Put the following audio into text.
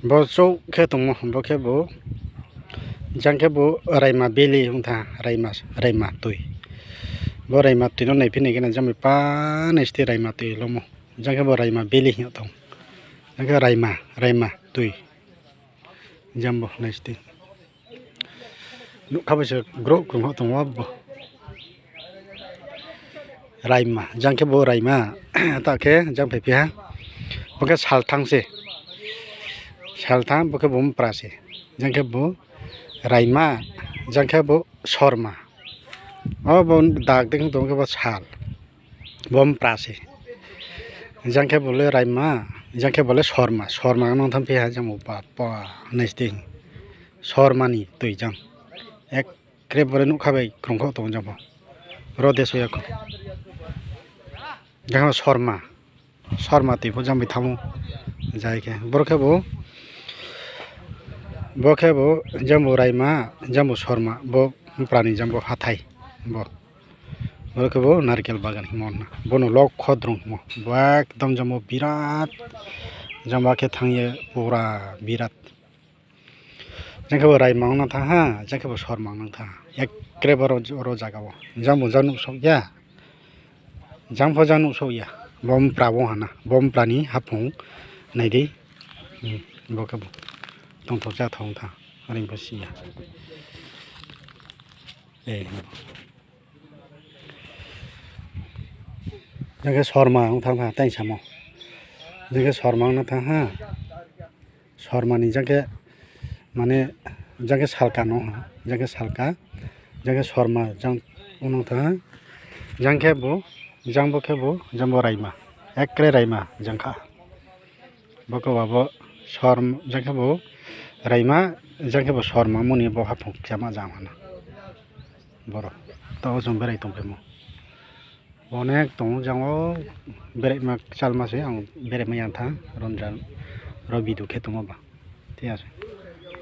bo chou khe tongmo bo khe bo jangkhe bo raima beli hungtha raima tui bo raima tui no naifini gena jami pa nesti raima tui lomo jangkhe bo raima beli hing tong jangkhe raima tui jambo nesti nukhabase gro krungho tongwa bo raima jangkhe bo raima takhe jangphe pia bokhe salthangse salthang bokhe bo prase jangkhe bo raima jangkhe bo sorma bo dag ding tong ke bo sal bom prase jangkhe bole raima jangkhe bole sorma nong tham pia jang pa pa nesting sormani tui jang ek kre bole nukhabai krungkho tong jang bo rode soyak jang sorma tui bo jang bi thamu jaike bokhe bo jambo raima jambo sorma bo prani jambo hathai bo bokhe bo narkel bagan himona bono lokho drung mo ekdom jambo birat jamba khe thangye pura birat jangkhe bo raima nang tha ha jangkhe bo sorma nang tha ekre boro oro jaga bo jambo janu sokya jangpho janu sokya bom prabo hana bom prani hapung naidi bokhe bo tongthok ja thong tha ring basiya jangkhe sorma nang thang tha tai samo jangkhe sorma nang tha ha sormani jangkhe mane jangkhe salka no jangkhe salka jangkhe sorma jang unang tha jangkhe bo jambo raima ekre raima jangkha boko babo jangkhe bo raima jangkhe bo sorma muni bo hapung jama jamana boro to jong berai tongpemo onek tong jango berai mak salmase ang berai mayang tha ronjan robidu khe tongo ba ঠিক আছে।